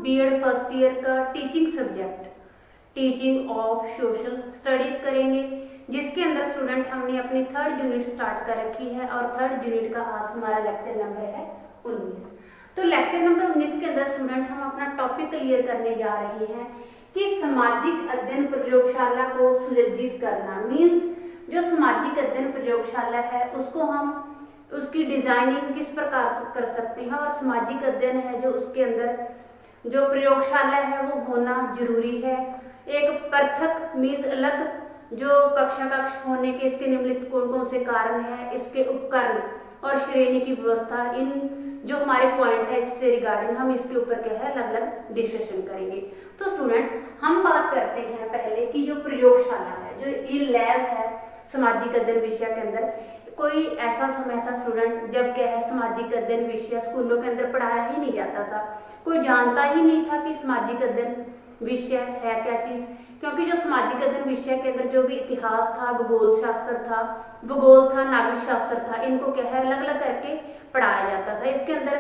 BEd first year का teaching subject teaching of social studies करेंगे, जिसके अंदर स्टूडेंट हमने अपनी 3rd यूनिट स्टार्ट कर रखी है और 3rd यूनिट का आज हमारा लेक्चर नंबर है 19। तो लेक्चर नंबर 19 के अंदर स्टूडेंट हम अपना टॉपिक क्लियर करने जा रहे हैं कि सामाजिक अध्ययन प्रयोगशाला को सुसज्जित करना। मीन्स जो सामाजिक अध्ययन प्रयोगशाला है उसको हम उसकी डिजाइनिंग किस प्रकार से कर सकते हैं, और सामाजिक अध्ययन है जो उसके अंदर जो प्रयोगशाला है वो होना जरूरी है। एक पृथक मीन्स अलग जो कक्ष होने के इसके निम्नलिखित कौन कौन से कारण है, इसके उपकरण और श्रेणी की व्यवस्था, इन जो हमारे पॉइंट है इससे रिगार्डिंग हम इसके ऊपर क्या है अलग अलग डिस्कशन करेंगे। तो स्टूडेंट हम बात करते हैं पहले कि जो प्रयोगशाला है, जो ये लैब है सामाजिक अध्ययन विषय के अंदर। कोई ऐसा समय था स्टूडेंट जब क्या है सामाजिक अध्ययन विषय स्कूलों के अंदर पढ़ाया ही नहीं जाता था, कोई जानता ही नहीं था कि सामाजिक अध्ययन विषय है क्या चीज, क्योंकि जो सामाजिक अध्ययन विषय के अंदर जो भी इतिहास था, भूगोल था, नागरिक शास्त्र था, इनको क्या है अलग अलग करके पढ़ाया जाता था। इसके अंदर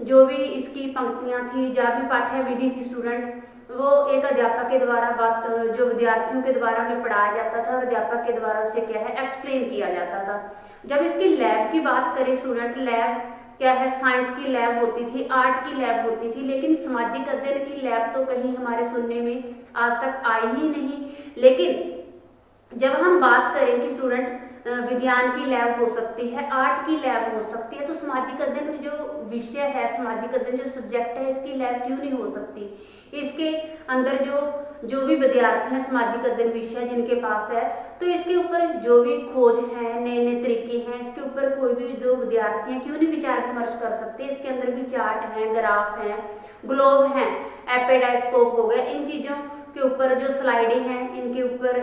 जो भी इसकी पंक्तियां थी, जहाँ भी पाठ्य विधि थी स्टूडेंट, वो एक अध्यापक के द्वारा बात जो विद्यार्थियों के द्वारा उन्हें पढ़ाया जाता था और अध्यापक के द्वारा उसे क्या है एक्सप्लेन किया जाता था। जब इसकी लैब की बात करें स्टूडेंट, लैब क्या है साइंस की लैब होती थी, आर्ट की लैब होती थी, लेकिन सामाजिक अध्ययन की लैब तो कहीं हमारे सुनने में आज तक आई ही नहीं। लेकिन जब हम बात करें कि स्टूडेंट विज्ञान की लैब हो सकती है, आर्ट की लैब हो सकती है, तो सामाजिक अध्ययन जो विषय है, सामाजिक अध्ययन जो सब्जेक्ट है, इसकी लैब क्यों नहीं हो सकती। इसके अंदर जो भी विद्यार्थी हैं सामाजिक अध्ययन विषय जिनके पास है, तो इसके ऊपर जो भी खोज है, नए नए तरीके हैं, इसके ऊपर कोई भी जो विद्यार्थी हैं क्यों नहीं विचार विमर्श कर सकते। इसके अंदर भी चार्ट हैं, ग्राफ हैं, ग्लोब हैं, एपेडाइस्कोप हो गया, इन चीजों के ऊपर जो स्लाइडिंग है, इनके ऊपर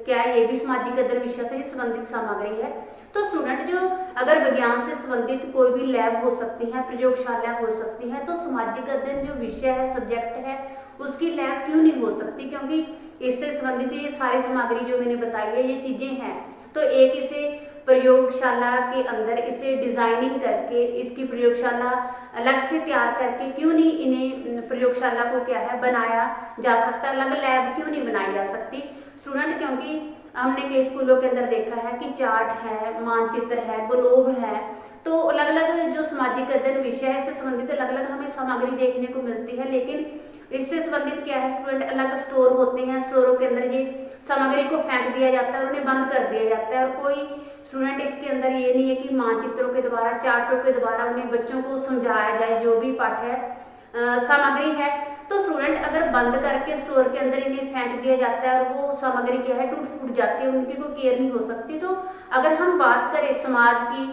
क्या ये भी सामाजिक अध्ययन विषय से संबंधित सामग्री है। तो स्टूडेंट जो अगर विज्ञान से संबंधित कोई भी लैब हो सकती है, प्रयोगशाला हो सकती है, तो सामाजिक अध्ययन जो विषय है, सब्जेक्ट है, उसकी लैब क्यों नहीं हो सकती, क्योंकि इससे संबंधित ये सारी सामग्री जो मैंने बताई है ये चीजें हैं। तो एक इसे प्रयोगशाला के अंदर इसे डिजाइनिंग करके इसकी प्रयोगशाला अलग से तैयार करके क्यों नहीं इन्हें प्रयोगशाला को क्या है बनाया जा सकता, अलग लैब क्यों नहीं बनाई जा सकती स्टूडेंट, क्योंकि हमने कई स्कूलों के अंदर देखा है कि चार्ट है, मानचित्र है, ग्लोब है, तो अलग अलग जो सामाजिक अध्ययन विषय है इससे संबंधित अलग अलग हमें सामग्री देखने को मिलती है। लेकिन इससे संबंधित क्या है स्टूडेंट अलग स्टोर होते हैं, स्टोरों के अंदर ये सामग्री को फेंक दिया जाता है, उन्हें बंद कर दिया जाता है, और कोई स्टूडेंट इसके अंदर ये नहीं है कि मानचित्रों के द्वारा, चार्टों के द्वारा उन्हें बच्चों को समझाया जाए जो भी पाठ्य सामग्री है। तो स्टूडेंट अगर बंद करके स्टोर के अंदर इन्हें फेंक दिया जाता है और वो सामग्री क्या है टूट फूट जाती है, उनकी कोई केयर नहीं हो सकती। तो अगर हम बात करें समाज की,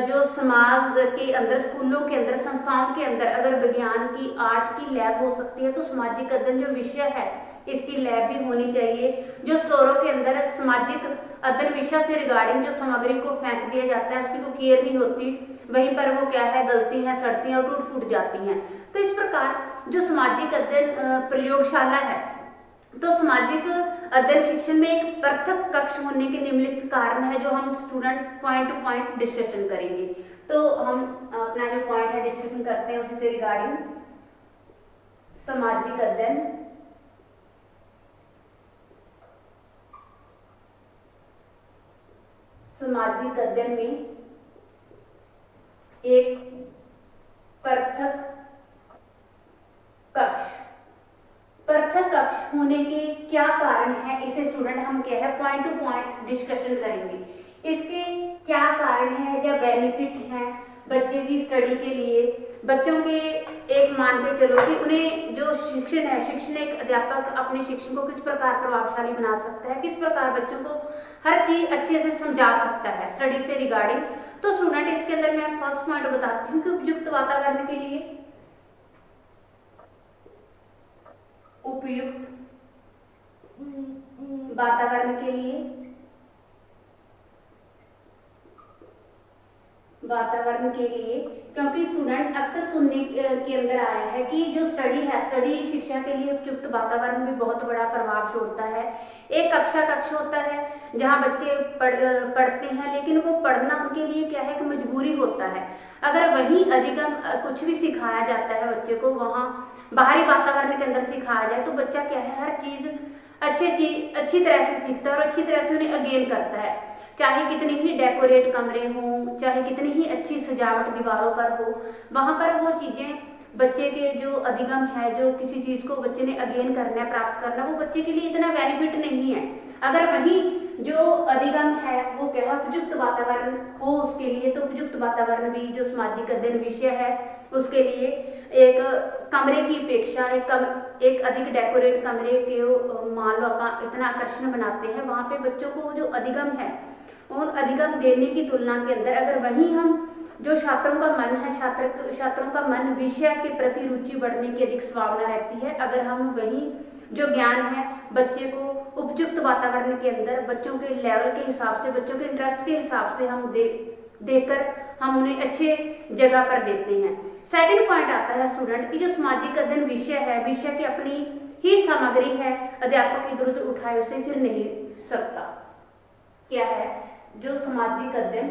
जो समाज के अंदर, स्कूलों के अंदर, संस्थाओं के अंदर अगर विज्ञान की, आर्ट की लैब हो सकती है, तो सामाजिक अध्ययन जो विषय है इसकी लैब भी होनी चाहिए। जो स्टोरों के अंदर सामाजिक अध्ययन विषय से रिगार्डिंग जो सामग्री को फेंक दिया जाता है उसकी कोई केयर नहीं होती, वहीं पर वो क्या है गलती है, सड़ती हैं और टूट फूट जाती हैं। तो इस प्रकार जो सामाजिक अध्ययन प्रयोगशाला है, तो सामाजिक अध्ययन शिक्षण में एक पृथक कक्ष होने के निम्नलिखित कारण है जो हम student point two point discussion करेंगे। तो हम अपना जो पॉइंट है डिस्कशन करते हैं उसी से रिगार्डिंग सामाजिक अध्ययन में एक पृथक कक्ष होने के क्या कारण है, इसे स्टूडेंट हम क्या है पॉइंट टू पॉइंट डिस्कशन करेंगे। इसके क्या कारण है या बेनिफिट हैं बच्चे की स्टडी के लिए, बच्चों के एक मान के चलो कि उन्हें जो शिक्षण है, शिक्षण एक अध्यापक अपने शिक्षण को किस प्रकार प्रभावशाली बना सकता है, किस प्रकार बच्चों को हर चीज अच्छे से समझा सकता है स्टडी से रिगार्डिंग। तो स्टूडेंट इसके अंदर मैं फर्स्ट पॉइंट बताती हूँ कि उपयुक्त वातावरण के लिए, उपयुक्त वातावरण के लिए वातावरण के लिए, क्योंकि स्टूडेंट अक्सर सुनने के अंदर आया है कि जो स्टडी है, स्टडी शिक्षा के लिए उपयुक्त वातावरण भी बहुत बड़ा प्रभाव छोड़ता है। एक कक्ष होता है जहाँ बच्चे पढ़ते हैं, लेकिन वो पढ़ना उनके लिए क्या है कि मजबूरी होता है। अगर वहीं अधिगम कुछ भी सिखाया जाता है बच्चे को, वहाँ बाहरी वातावरण के अंदर सिखाया जाए तो बच्चा क्या है हर चीज अच्छी तरह से सीखता है और अच्छी तरह से उन्हें अगेन करता है। चाहे कितने ही डेकोरेट कमरे हों, चाहे कितनी ही अच्छी सजावट दीवारों पर हो, वहां पर वो चीजें बच्चे के जो अधिगम है, जो किसी चीज को बच्चे ने अगेन करना है, प्राप्त करना, वो बच्चे के लिए इतना बेनिफिट नहीं है। अगर वही जो अधिगम है वो क्या है उपयुक्त वातावरण हो उसके लिए, तो उपयुक्त वातावरण भी जो सामाजिक अध्ययन विषय है उसके लिए एक कमरे की अपेक्षा एक अधिक डेकोरेट कमरे के मान लो आप इतना आकर्षण बनाते हैं, वहां पे बच्चों को जो अधिगम है और अधिगम देने की तुलना के अंदर अगर वहीं हम जो छात्रों का मन है, छात्रों का मन विषय के प्रति रुचि बढ़ने की अधिक संभावना रहती है। अगर हम वहीं जो ज्ञान है बच्चे को उपयुक्त वातावरण के अंदर बच्चों के लेवल के हिसाब से, बच्चों के इंटरेस्ट के हिसाब से हम देकर हम उन्हें अच्छे जगह पर देते हैं। सेकंड पॉइंट आता है स्टूडेंट की जो सामाजिक अध्ययन विषय है, विषय की अपनी ही सामग्री है, अध्यापक इधर उधर उठाए उसे फिर नहीं सकता। क्या है जो सामाजिक अध्ययन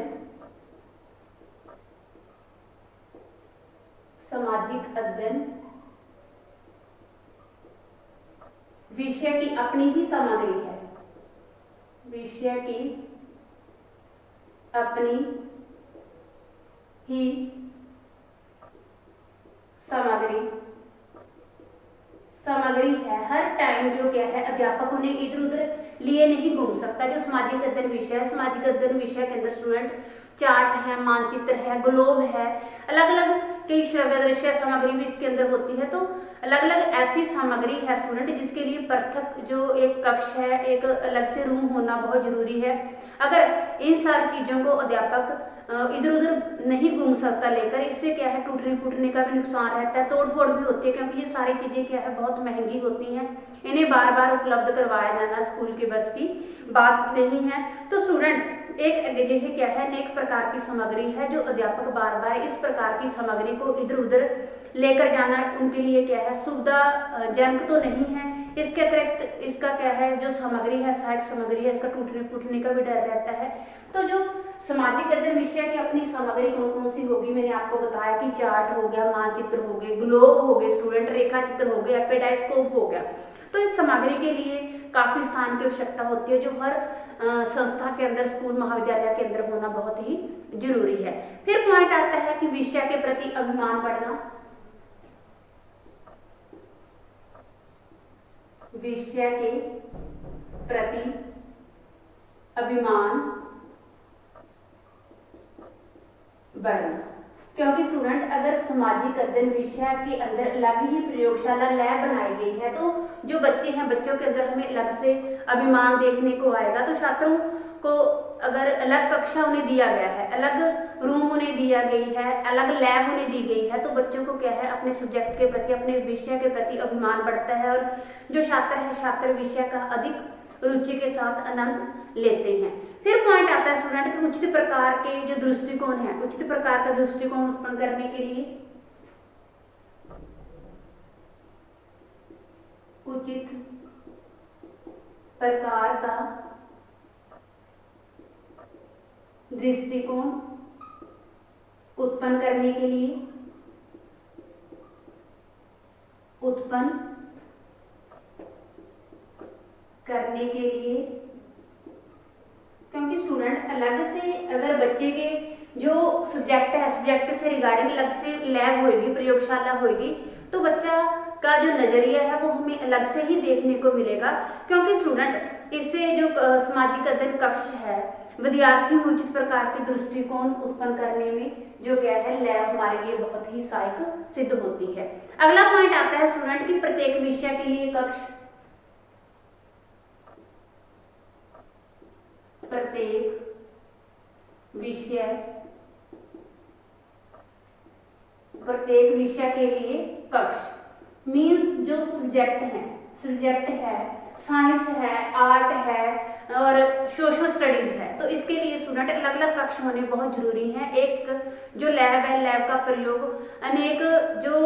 विषय की अपनी ही सामग्री है, विषय की अपनी ही सामग्री है। हर टाइम जो क्या है अध्यापक उन्हें इधर उधर लिए नहीं घूम सकता। जो सामाजिक अध्ययन विषय है, सामाजिक अध्ययन विषय के अंदर स्टूडेंट चार्ट है, मानचित्र है, ग्लोब है, अलग अलग कई श्रव्य दृश्य सामग्री भी इसके अंदर होती है। तो अलग अलग ऐसी सामग्री है स्टूडेंट जिसके लिए पृथक जो एक कक्ष है, एक अलग से रूम होना बहुत जरूरी है। अगर इन सारी चीजों को अध्यापक इधर उधर नहीं घूम सकता लेकर, इससे क्या है टूटने फूटने का भी नुकसान रहता है, तोड़ फोड़ भी होती है, क्योंकि ये सारी चीजें क्या है बहुत महंगी होती हैं, इन्हें बार बार उपलब्ध करवाया जाना स्कूल के बस की बात नहीं है। तो स्टूडेंट एक क्या है अनेक प्रकार की सामग्री है जो अध्यापक बार बार इस प्रकार की सामग्री को इधर उधर लेकर जाना उनके लिए क्या है सुविधाजनक तो नहीं है। इसके अतिरिक्त इसका क्या है जो सामग्री है, सहायक सामग्री है, इसका टूटने फूटने का भी डर रहता है। तो जो सामाजिक अध्ययन विषय की अपनी सामग्री कौन कौन सी होगी, मैंने आपको बताया कि चार्ट हो गया, मानचित्र हो गए, ग्लोब हो गए, स्टूडेंट रेखा चित्र हो गया, पेडाइस्कोप हो गया। तो इस सामग्री के लिए काफी स्थान की आवश्यकता होती है जो हर संस्था के अंदर, स्कूल महाविद्यालय के अंदर होना बहुत ही जरूरी है। फिर पॉइंट आता है कि विषय के प्रति अभिमान बढ़ना, विषय के प्रति अभिमान बढ़ना, क्योंकि स्टूडेंट अगर सामाजिक अध्ययन विषय के अंदर अलग ही प्रयोगशाला लैब बनाई गई है तो जो बच्चे हैं, बच्चों के अंदर हमें अलग से अभिमान देखने को आएगा। तो छात्रों को अगर अलग कक्षा उन्हें दिया गया है, अलग रूम उन्हें दिया गई है, अलग लैब उन्हें दी गई है, तो बच्चों को क्या है अपने सब्जेक्ट के प्रति, अपने विषय के प्रति अभिमान बढ़ता है और जो छात्र है छात्र विषय का अधिक रुचि के साथ आनंद लेते हैं। फिर पॉइंट आता है स्टूडेंट के उचित प्रकार के जो दृष्टिकोण है, उचित प्रकार का दृष्टिकोण उत्पन्न करने के लिए उचित प्रकार का दृष्टिकोण उत्पन्न करने के लिए क्योंकि स्टूडेंट अलग से अगर बच्चे के जो सब्जेक्ट है, सब्जेक्ट से रिगार्डिंग अलग से लैब होगी, प्रयोगशाला होगी, तो बच्चा का जो नजरिया है वो हमें अलग से ही देखने को मिलेगा। क्योंकि स्टूडेंट इससे जो सामाजिक अध्ययन कक्ष है, विद्यार्थी उचित प्रकार के दृष्टिकोण उत्पन्न करने में जो क्या है लैब हमारे लिए बहुत ही सहायक सिद्ध होती है। अगला पॉइंट आता है स्टूडेंट की प्रत्येक विषय के लिए कक्ष, प्रत्येक विषय के लिए कक्ष मीन्स जो सब्जेक्ट है साइंस है, आर्ट है और सोशल स्टडीज है। तो इसके लिए स्टूडेंट अलग अलग कक्ष होने बहुत जरूरी है। एक जो लैब है, लैब का प्रयोग अनेक जो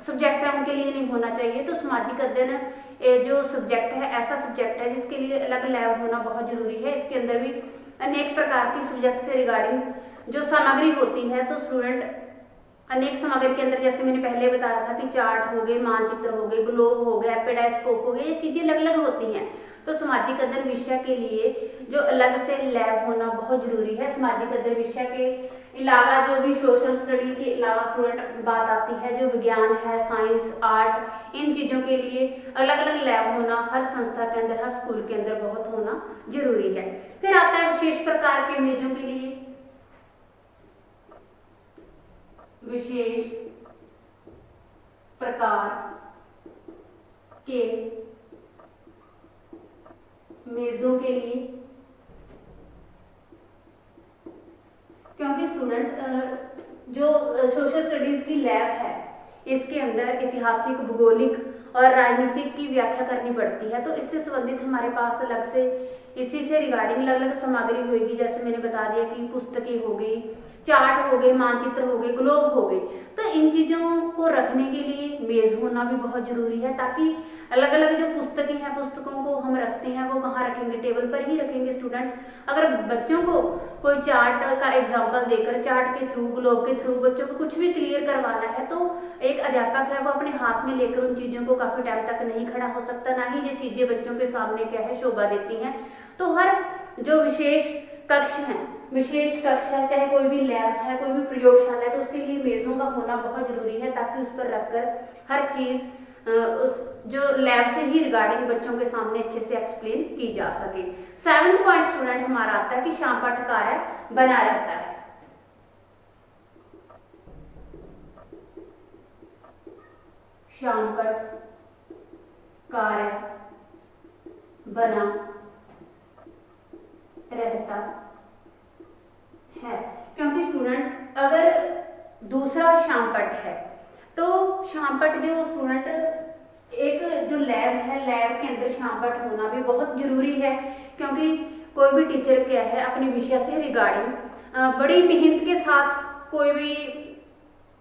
सब्जेक्ट है उनके लिए नहीं होना चाहिए। तो सामाजिक अध्ययन जो सब्जेक्ट है ऐसा सब्जेक्ट है जिसके लिए अलग लैब होना बहुत जरूरी है। इसके अंदर भी अनेक प्रकार की सब्जेक्ट से रिगार्डिंग जो सामग्री होती है, तो स्टूडेंट अनेक सामग्री के अंदर जैसे मैंने पहले बताया था कि चार्ट हो गए, मानचित्र हो गए, ग्लोब हो गया, पेडास्कोप हो गए, ये चीजें अलग अलग होती हैं। तो सामाजिक अध्ययन विषय के लिए जो अलग से लैब होना बहुत जरूरी है। सामाजिक अध्ययन विषय के अलावा जो भी सोशल स्टडी के अलावा स्टूडेंट बात आती है जो विज्ञान है, साइंस, आर्ट, इन चीजों के लिए अलग अलग लैब होना हर संस्था के अंदर, हर स्कूल के अंदर बहुत होना जरूरी है। फिर आता है विशेष प्रकार के इमेजों के लिए विशेष प्रकार के मेजों के लिए, क्योंकि स्टूडेंट जो सोशल स्टडीज की लैब है इसके अंदर ऐतिहासिक, भूगोलिक और राजनीतिक की व्याख्या करनी पड़ती है। तो इससे संबंधित हमारे पास अलग से इसी से रिगार्डिंग अलग अलग सामग्री होगी। जैसे मैंने बता दिया कि पुस्तकें हो गई, चार्ट हो गए, मानचित्र हो गए, ग्लोब हो गए। तो इन चीजों को रखने के लिए मेज होना भी बहुत जरूरी है, ताकि अलग अलग जो पुस्तकें हैं, पुस्तकों को हम रखते हैं वो कहाँ रखेंगे, टेबल पर ही रखेंगे। स्टूडेंट अगर बच्चों को कोई चार्ट का एग्जाम्पल देकर, चार्ट के थ्रू, ग्लोब के थ्रू बच्चों को कुछ भी क्लियर करवाना है, तो एक अध्यापक है वो अपने हाथ में लेकर उन चीजों को काफी टाइम तक नहीं खड़ा हो सकता, ना ही ये चीजें बच्चों के सामने क्या है शोभा देती हैं। तो हर जो विशेष कक्ष है, विशेष कक्ष है, चाहे कोई भी लैब है, कोई भी प्रयोगशाला है, तो उसके लिए मेजों का होना बहुत जरूरी है, ताकि उस पर रखकर हर चीज उस जो लैब से ही रिगार्डिंग बच्चों के सामने अच्छे से एक्सप्लेन की जा सके। 7th पॉइंट स्टूडेंट हमारा आता है कि शामपट कार्य बना रहता है। शामपट कार्य बना रहता है, क्योंकि स्टूडेंट अगर दूसरा शामपट है तो शामपट जो स्टूडेंट एक जो लैब है, लैब के अंदर शामपट होना भी बहुत जरूरी है, क्योंकि कोई भी टीचर क्या है अपने विषय से रिगार्डिंग बड़ी मेहनत के साथ कोई भी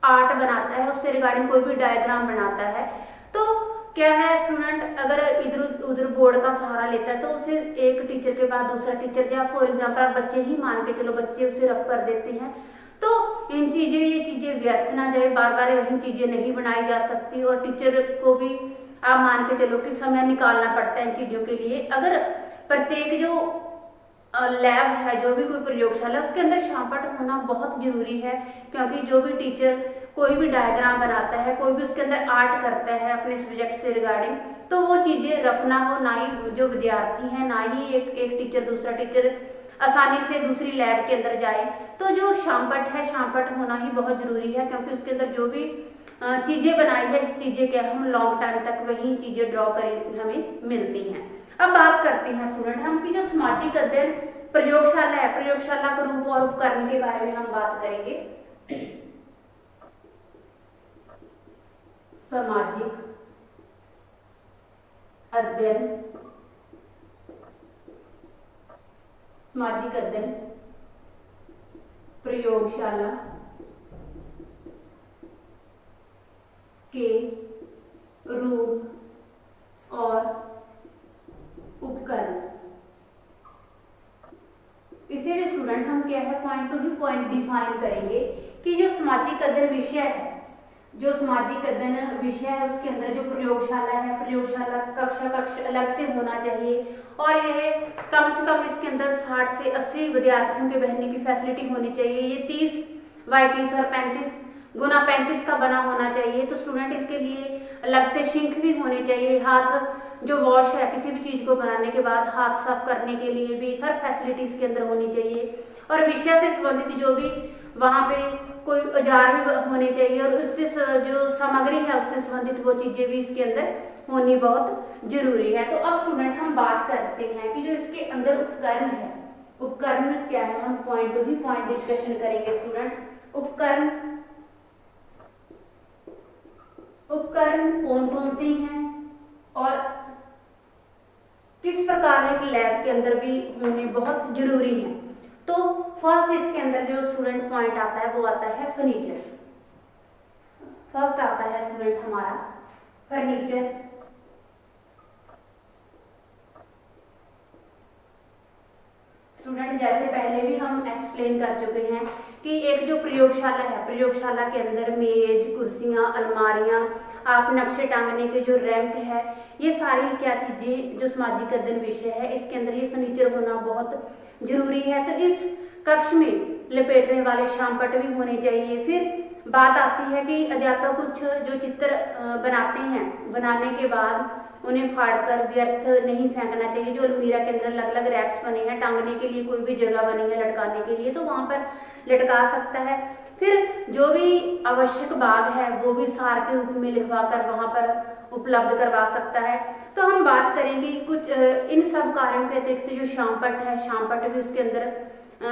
आर्ट बनाता है, उससे रिगार्डिंग कोई भी डायग्राम बनाता है, तो क्या है स्टूडेंट अगर इधर उधर बोर्ड का सहारा लेता है तो उसे एक टीचर के बाद दूसरा टीचर, या फॉर एग्जाम्पल बच्चे ही मान के चलो बच्चे उसे रफ कर देते हैं, तो ये चीजें व्यर्थ ना जाए, बार बार वही चीजें नहीं बनाई जा सकती, और टीचर को भी आप मान के चलो कि समय निकालना पड़ता है इन चीजों के लिए। अगर प्रत्येक जो लैब है, जो भी कोई प्रयोगशाला है, उसके अंदर शामपट होना बहुत जरूरी है, क्योंकि जो भी टीचर कोई भी डायग्राम बनाता है, कोई भी उसके अंदर आर्ट करता है अपने सब्जेक्ट से रिगार्डिंग, तो वो चीजें रफ ना हो, ना ही जो विद्यार्थी है, ना ही एक टीचर दूसरा टीचर आसानी से दूसरी लैब के अंदर जाए। तो जो शामपट है, शामपट होना ही बहुत जरूरी है, क्योंकि उसके अंदर जो भी चीजें बनाई है, चीजें क्या हम लॉन्ग टाइम तक वही चीजें ड्रॉ करें हमें मिलती हैं। अब बात करते हैं स्टूडेंट हम कि जो सामाजिक अध्ययन प्रयोगशाला है, प्रयोगशाला का रूप और उपकरण के बारे में हम बात करेंगे। सामाजिक अध्ययन, सामाजिक अध्ययन प्रयोगशाला के रूप और उपकरण। इसे जो स्टूडेंट हम क्या है पॉइंट टू पॉइंट डिफाइन करेंगे कि जो सामाजिक अध्ययन विषय है, जो सामाजिक अध्ययन विषय है उसके अंदर जो प्रयोगशाला है, प्रयोगशाला कक्ष अलग से होना चाहिए, और यह कम से कम इसके अंदर 60 से 80 विद्यार्थियों के बैठने की फैसिलिटी होनी चाहिए। ये 30 बाई 30 और 35 गुना 35 का बना होना चाहिए। तो स्टूडेंट इसके लिए अलग से सिंक भी होने चाहिए, हाथ जो वॉश है किसी भी चीज को बनाने के बाद हाथ साफ करने के लिए भी हर फैसिलिटी इसके अंदर होनी चाहिए, और विषय से संबंधित जो भी वहाँ पे कोई औजार भी होने चाहिए, और उससे जो सामग्री है उससे संबंधित वो चीजें भी इसके अंदर होनी बहुत जरूरी है। तो अब स्टूडेंट हम बात करते हैं कि जो इसके अंदर उपकरण है, उपकरण क्या है, हम पॉइंट टू पॉइंट डिस्कशन करेंगे स्टूडेंट। उपकरण कौन कौन से हैं और के अंदर भी होने बहुत जरूरी है। तो फर्स्ट इसके अंदर जो स्टूडेंट पॉइंट आता है वो आता है फर्नीचर। फर्स्ट आता है स्टूडेंट हमारा फर्नीचर। स्टूडेंट जैसे पहले भी हम एक्सप्लेन कर चुके हैं कि एक जो प्रयोगशाला है, प्रयोगशाला के अंदर मेज, कुर्सियां, अलमारियां, आप नक्शे टांगने के जो रैंक है, ये सारी क्या चीजें जो सामाजिक अध्ययन विषय है इसके अंदर ये फर्नीचर होना बहुत जरूरी है। तो इस कक्ष में लपेटने वाले शामपट भी होने चाहिए। फिर बात आती है कि अध्यापक कुछ जो चित्र बनाते हैं, बनाने के बाद उन्हें फाड़कर व्यर्थ नहीं फेंकना चाहिए। जो अलमीरा के अंदर अलग अलग रैक्स बने हैं, टांगने के लिए कोई भी जगह बनी है लटकाने के लिए, तो वहां पर लटका सकता है। फिर जो भी आवश्यक भाग है वो भी सार के रूप में लिखवा कर वहां पर उपलब्ध करवा सकता है। तो हम बात करेंगे कुछ इन सब कार्यों के अतिरिक्त जो शामपट है, शामपट भी उसके अंदर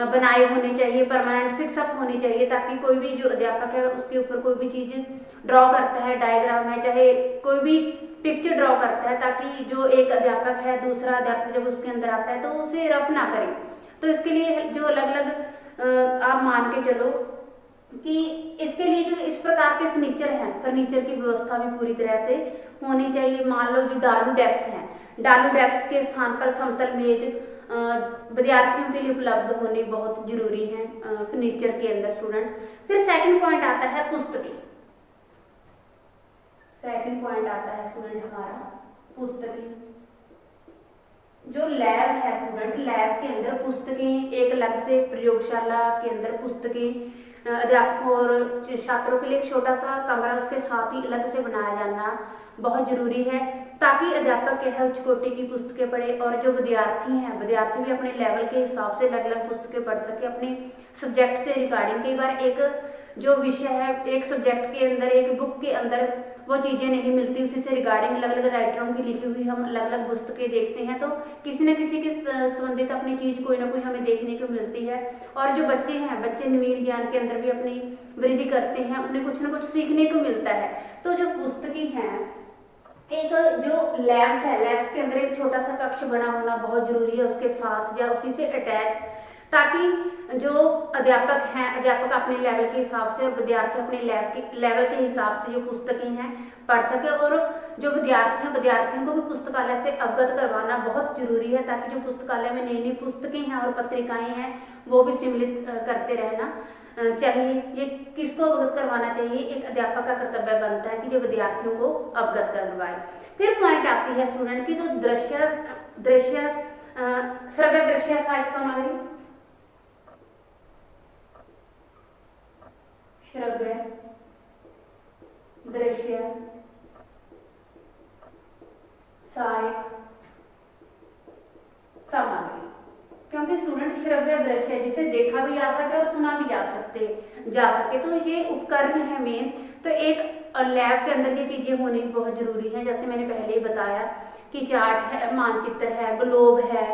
बनाए होने चाहिए, परमानेंट फिक्सअप होने चाहिए, ताकि कोई भी जो अध्यापक है उसके ऊपर कोई भी चीज ड्रॉ करता है, डायग्राम है, चाहे कोई भी पिक्चर ड्रॉ करता है, ताकि जो एक अध्यापक है दूसरा अध्यापक जब उसके अंदर आता है तो उसे रफ ना करे। तो इसके लिए जो अलग अलग आप मान के चलो कि इसके लिए जो इस प्रकार के फर्नीचर हैं, फर्नीचर की व्यवस्था भी पूरी तरह से होनी चाहिए। मान लो जो डालू डेस्क है, डालू डेस्क के स्थान पर समतल मेज विद्यार्थियों के लिए उपलब्ध होने बहुत जरूरी है फर्नीचर के अंदर स्टूडेंट। फिर सेकंड पॉइंट आता है पुस्तकें। सेकंड पॉइंट आता है स्टूडेंट हमारा पुस्तकें। जो लैब है स्टूडेंट, लैब के अंदर पुस्तकें एक अलग से, प्रयोगशाला के अंदर पुस्तकें, अध्यापकों और छात्रों के लिए एक छोटा सा कमरा उसके साथ ही अलग से बनाया जाना बहुत जरूरी है, ताकि अध्यापक क्या है उच्च कोटि की पुस्तकें पढ़े और जो विद्यार्थी हैं, विद्यार्थी भी अपने लेवल के हिसाब से अलग अलग पुस्तकें पढ़ सके अपने सब्जेक्ट से रिगार्डिंग। कई बार एक जो विषय है, एक सब्जेक्ट के अंदर, एक बुक के अंदर वो चीजें नहीं मिलती, उसी से रिगार्डिंग अलग अलग राइटरों की लिखी हुई हम अलग अलग पुस्तकें देखते हैं, तो किसी न किसी के संबंधित अपनी चीज कोई ना कोई हमें देखने को मिलती है। और जो बच्चे हैं, बच्चे नवीन ज्ञान के अंदर भी अपनी वृद्धि करते हैं, उन्हें कुछ न कुछ सीखने को मिलता है। तो जो पुस्तकें हैं, एक जो लैब्स है, लैब्स के अंदर एक छोटा सा कक्ष बना होना बहुत जरूरी है उसके साथ या उसी से अटैच, ताकि जो अध्यापक हैं, अध्यापक अपने लेवल के हिसाब से और विद्यार्थी अपने लेवल के हिसाब से जो पुस्तकें हैं पढ़ सके। और जो विद्यार्थियों को भी पुस्तकालय से अवगत करवाना बहुत जरूरी है, ताकि जो पुस्तकालय में नई नई पुस्तकें हैं और पत्रिकाएं हैं वो भी सम्मिलित करते रहना चाहिए। ये किसको अवगत करवाना चाहिए? एक अध्यापक का कर्तव्य बनता है कि जो विद्यार्थियों को अवगत करवाए। फिर पॉइंट आती है स्टूडेंट की तो श्रव्य दृश्य सहायक सामग्री, श्रव्य दृश्य सहायक सामग्री, क्योंकि स्टूडेंट श्रव्य दृश्य जिसे देखा भी जा सके और सुना भी जा सके, तो ये उपकरण है मेन। तो एक लैब के अंदर ये चीजें होनी बहुत जरूरी है, जैसे मैंने पहले ही बताया कि चार्ट है, मानचित्र है, ग्लोब है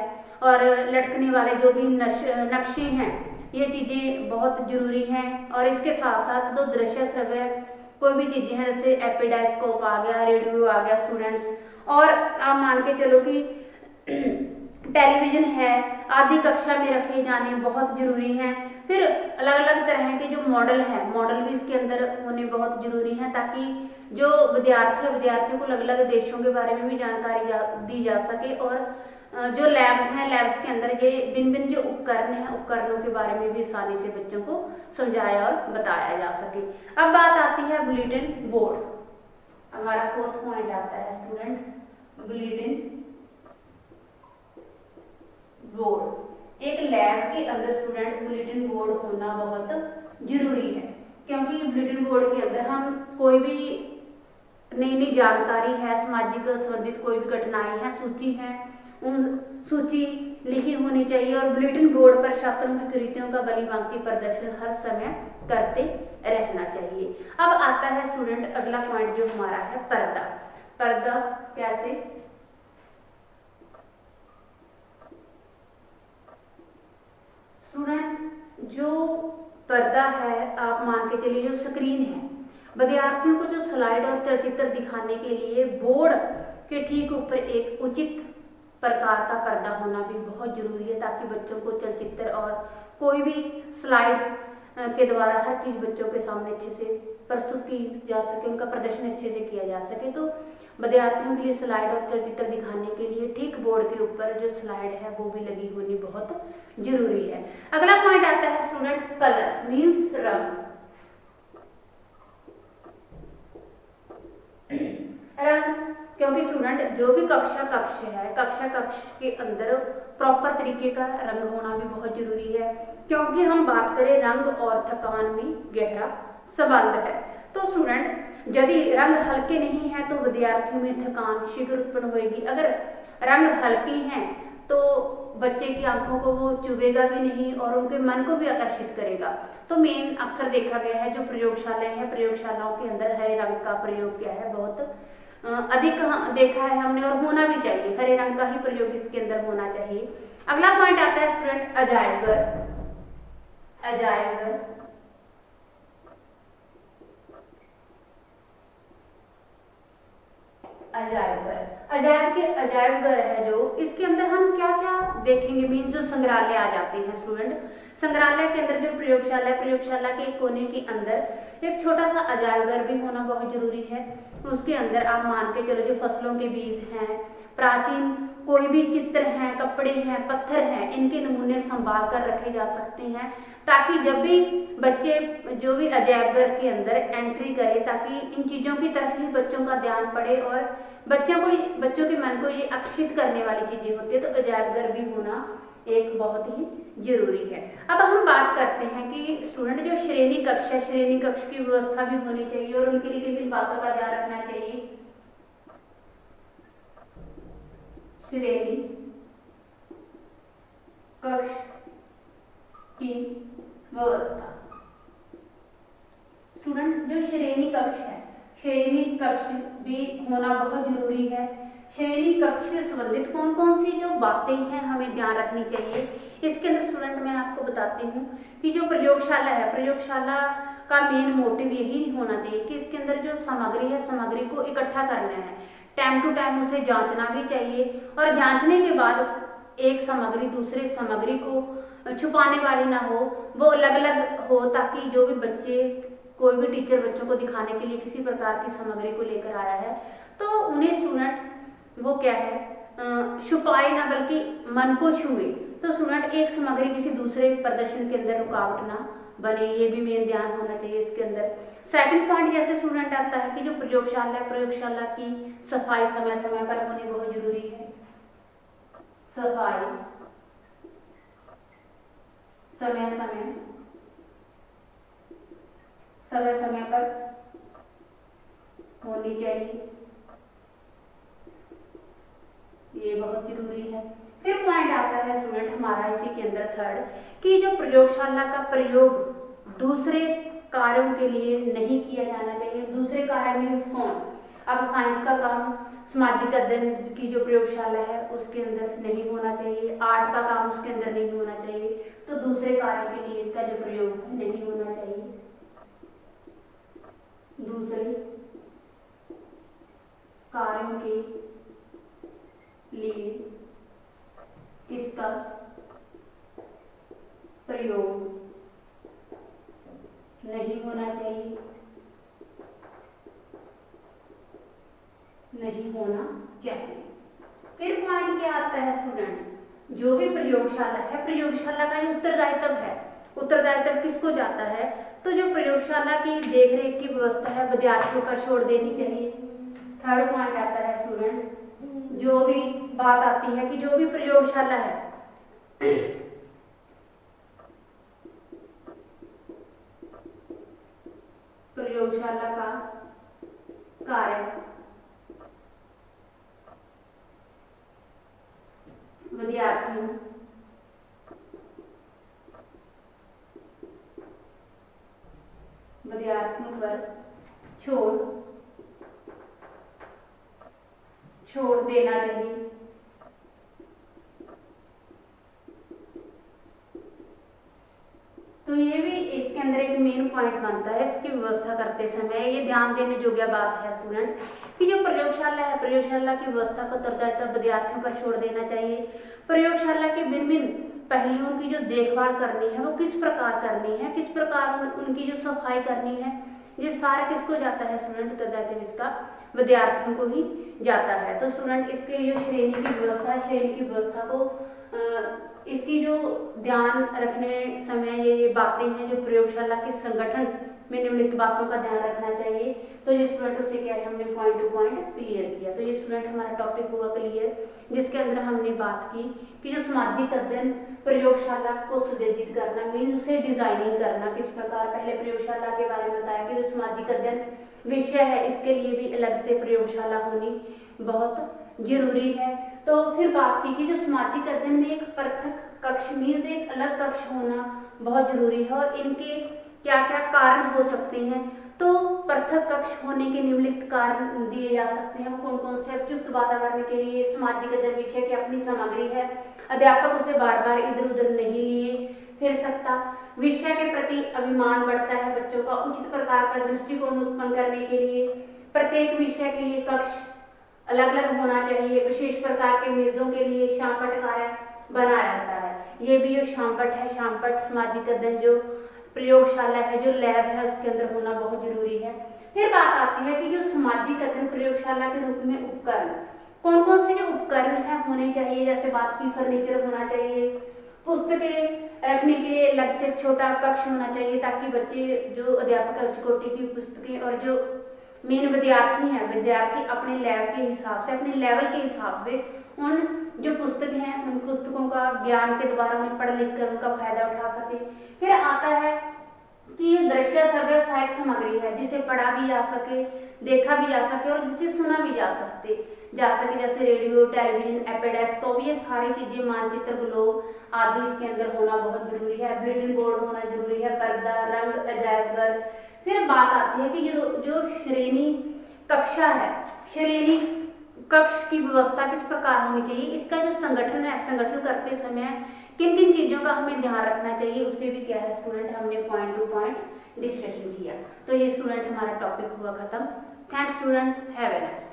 और लटकने वाले जो भी नक्शे हैं, ये चीजें बहुत जरूरी हैं। और इसके साथ साथ दो दृश्य श्रव्य कोई भी चीजें हैं, जैसे एपिडाइस्कोप आ गया, रेडियो आ गया स्टूडेंट्स, और आप मान के चलो कि टेलीविजन है आदि कक्षा में रखे जाने बहुत जरूरी हैं। फिर अलग अलग तरह के जो मॉडल है, मॉडल भी इसके अंदर होने बहुत जरूरी हैं, ताकि जो विद्यार्थियों को अलग अलग देशों के बारे में भी जानकारी दी जा सके। और जो लैब्स हैं, लैब्स के अंदर ये भिन्न जो उपकरण हैं, उपकरणों के बारे में भी आसानी से बच्चों को समझाया और बताया जा सके। अब बात आती है बुलेटिन बोर्ड। हमारा फोर्थ पॉइंट आता है स्टूडेंट बुलेटिन बोर्ड। एक लैब के अंदर स्टूडेंट बुलेटिन बोर्ड होना बहुत जरूरी है, क्योंकि बुलेटिन बोर्ड के अंदर हम कोई भी नई नई जानकारी है, सामाजिक संबंधित कोई भी घटनाएं हैं, सूची है, उन सूची लिखी होनी चाहिए। और बुलेटिन बोर्ड पर छात्रों की कृतियों का भली-भांति प्रदर्शन हर समय करते रहना चाहिए। अब आता है स्टूडेंट अगला पॉइंट जो हमारा है पर्दा। पर्दा कैसे? स्टूडेंट जो पर्दा है, आप मान के चलिए जो स्क्रीन है, विद्यार्थियों को जो स्लाइड और चलचित्र दिखाने के लिए बोर्ड के ठीक ऊपर एक उचित प्रकार का पर्दा होना भी बहुत जरूरी है, ताकि बच्चों को चलचित्र और कोई भी स्लाइड्स के द्वारा हर चीज बच्चों के सामने अच्छे से प्रस्तुत की जा सके, उनका प्रदर्शन अच्छे से किया जा सके। तो विद्यार्थियों के लिए स्लाइड और चलचित्र दिखाने के लिए ठीक बोर्ड के ऊपर जो स्लाइड है वो भी लगी होनी बहुत जरूरी है। अगला पॉइंट आता है स्टूडेंट कलर मीन्स रंग। रंग, क्योंकि स्टूडेंट जो भी कक्षा कक्ष के अंदर प्रॉपर तरीके का रंग होना भी बहुत जरूरी है, क्योंकि हम बात करें रंग और थकान में गहरा संबंध है। तो स्टूडेंट यदि रंग हल्के नहीं है तो विद्यार्थियों में थकान शीघ्र उत्पन्न होगी। अगर रंग हल्के हैं तो बच्चे की आंखों को वो चुभेगा भी नहीं और उनके मन को भी आकर्षित करेगा। तो मेन अक्सर देखा गया है जो प्रयोगशालाएं हैं, प्रयोगशालाओं के अंदर हरे रंग का प्रयोग क्या है बहुत अधिक देखा है हमने, और होना भी चाहिए। हरे रंग का ही प्रयोग इसके अंदर होना चाहिए। अगला पॉइंट आता है स्टूडेंट अजायब घर। अजायब घर, अजायब घर है जो, इसके अंदर हम क्या क्या देखेंगे, मीन जो संग्रहालय आ जाते हैं स्टूडेंट। संग्रहालय के अंदर जो प्रयोगशाला के एक कोने के अंदर एक छोटा सा अजायब घर भी होना बहुत जरूरी है। उसके अंदर आप मान के चलो जो फसलों के बीज हैं, प्राचीन कोई भी चित्र हैं, कपड़े हैं, पत्थर हैं, इनके नमूने संभाल कर रखे जा सकते हैं, ताकि जब भी बच्चे जो भी अजायब घर के अंदर एंट्री करें, ताकि इन चीजों की तरफ ही बच्चों का ध्यान पड़े और बच्चों के मन को ये आकर्षित करने वाली चीजें होती है। तो अजायब घर भी होना एक बहुत ही जरूरी है। अब हम बात करते हैं कि स्टूडेंट जो श्रेणी कक्ष की व्यवस्था भी होनी चाहिए और उनके लिए किन बातों का ध्यान रखना चाहिए। श्रेणी कक्ष की व्यवस्था, स्टूडेंट जो श्रेणी कक्ष है, श्रेणी कक्ष भी होना बहुत जरूरी है। श्रेणी कक्ष से संबंधित कौन कौन सी जो बातें हैं हमें ध्यान रखनी चाहिए, इसके अंदर स्टूडेंट मैं आपको बताती हूँ कि जो प्रयोगशाला है, प्रयोगशाला का मेन मोटिव यही होना चाहिए कि इसके अंदर जो सामग्री है, सामग्री को इकट्ठा करना है, टाइम टू टाइम उसे जांचना भी चाहिए, और जांचने के बाद एक सामग्री दूसरे सामग्री को छुपाने वाली ना हो, वो अलग अलग हो, ताकि जो भी बच्चे, कोई भी टीचर बच्चों को दिखाने के लिए किसी प्रकार की सामग्री को लेकर आया है तो उन्हें स्टूडेंट वो क्या है छुपाए ना, बल्कि मन को छुए। तो स्टूडेंट एक सामग्री किसी दूसरे प्रदर्शन के अंदर रुकावट ना बने, ये भी मेन ध्यान होना चाहिए इसके अंदर। सेकंड पॉइंट जैसे स्टूडेंट आता है कि जो प्रयोगशाला की सफाई समय समय पर होनी बहुत जरूरी है। सफाई समय समय पर होनी चाहिए, ये बहुत जरूरी है। फिर पॉइंट आता है स्टूडेंट हमारा इसी के अंदर थर्ड, कि जो प्रयोगशाला का प्रयोग दूसरे कार्यों के लिए नहीं किया जाना चाहिए। दूसरे कार्य मीन्स कौन, अब साइंस का काम, सामाजिक अध्ययन की जो प्रयोगशाला है उसके अंदर नहीं होना चाहिए, आर्ट का काम उसके अंदर नहीं होना चाहिए, तो दूसरे कार्य के लिए इसका जो प्रयोग है नहीं होना चाहिए। दूसरे कार्यों के लिए इसका प्रयोग नहीं होना चाहिए, नहीं होना चाहिए। फिर पॉइंट क्या आता है स्टूडेंट, जो भी प्रयोगशाला है, प्रयोगशाला का जो उत्तरदायित्व है, उत्तरदायित्व किसको जाता है, तो जो प्रयोगशाला की देखरेख की व्यवस्था है विद्यार्थियों पर छोड़ देनी चाहिए। थर्ड पॉइंट आता है स्टूडेंट, जो भी बात आती है कि जो भी प्रयोगशाला है प्रयोगशाला का कार्य विद्यार्थियों पर छोड़ देना चाहिए। तो ये भी इसके अंदर एक मेन पॉइंट बनता है इसकी व्यवस्था करते समय, ये ध्यान देने योग्य बात है स्टूडेंट कि जो प्रयोगशाला है, प्रयोगशाला की व्यवस्था को उत्तरदायित्व विद्यार्थियों पर छोड़ देना चाहिए। प्रयोगशाला के भिन्न भिन्न पहलुओं की जो देखभाल करनी है वो किस प्रकार करनी है, किस प्रकार उनकी जो सफाई करनी है, ये सारा किसको जाता है स्टूडेंट? उत्तरदायित्व इसका विद्यार्थियों को ही जाता है। तो स्टूडेंट इसके जो श्रेणी की व्यवस्था है, श्रेणी की व्यवस्था को इसकी जो ध्यान रखने समय ये बातें हैं जो प्रयोगशाला के संगठन में निम्नलिखित बातों का ध्यान रखना चाहिए। तो ये स्टूडेंट उसे क्या है, हमने पॉइंट टू पॉइंट क्लियर किया। तो ये स्टूडेंट हमारा टॉपिक हुआ क्लियर, जिसके अंदर हमने बात की कि जो सामाजिक अध्ययन प्रयोगशाला को सुयोजित करना मीन्स उसे डिजाइनिंग करना किस प्रकार। पहले प्रयोगशाला के बारे में बताया कि जो सामाजिक अध्ययन विषय है इसके लिए भी अलग से प्रयोगशाला होनी बहुत जरूरी है। तो फिर बात की कि जो सामाजिक अध्ययन में एक पृथक कक्ष मीन्स एक अलग कक्ष होना बहुत जरूरी है और इनके क्या क्या कारण हो सकते हैं। तो पृथक कक्ष होने के निम्नलिखित कारण दिए जा सकते हैं, कौन कौन से? उपयुक्त वातावरण के लिए, सामाजिक अध्ययन विषय की अपनी सामग्री है, अध्यापक उसे बार बार इधर उधर नहीं लिए फिर सकता, विषय के प्रति अभिमान बढ़ता है बच्चों का, उचित प्रकार का दृष्टिकोण उत्पन्न करने के लिए प्रत्येक विषय के लिए कक्ष अलग अलग होना चाहिए, विशेष प्रकार के मेजों के लिए शामपट कार्य बना रहता है। ये भी जो शामपट है, शामपट सामाजिक अध्ययन जो प्रयोगशाला है, जो लैब है उसके अंदर होना बहुत जरूरी है। फिर बात आती है कि जो सामाजिक अध्ययन प्रयोगशाला के रूप में उपकरण, कौन कौन से जो उपकरण है होने चाहिए। जैसे बात की फर्नीचर होना चाहिए, पुस्तकें रखने के लिए अलग से छोटा कक्ष होना चाहिए ताकि बच्चे जो अध्यापक उच्च कोटि की पुस्तकें और जो मेन विद्यार्थी हैं, विद्यार्थी अपने लेवल के हिसाब से, अपने लेवल के हिसाब से उन जो पुस्तकें हैं उन पुस्तकों का ज्ञान के द्वारा उन्हें पढ़ लिख कर उनका फायदा उठा सके। फिर आता है कि ये दृश्य श्रव्य सहायक सामग्री है जिसे पढ़ा भी जा सके, देखा भी जा सके और जिसे सुना भी जा सके, जैसे रेडियो, टेलीविजन, एपेडेस्कोप, ये सारी चीजें, मानचित्र, ग्लोब आदि इसके अंदर होना बहुत जरूरी है। बुलेटिन बोर्ड होना जरूरी है, पर्दा, रंग, अजायबघर। फिर बात आती है कि जो श्रेणी कक्षा है, श्रेणी कक्ष की व्यवस्था किस प्रकार होनी चाहिए, इसका जो संगठन है, संगठन करते समय किन किन चीजों का हमें ध्यान रखना चाहिए, उसे भी क्या है स्टूडेंट हमने पॉइंट टू पॉइंट डिस्कशन किया। तो ये स्टूडेंट हमारा टॉपिक हुआ खत्म। Thanks student, have a nice day.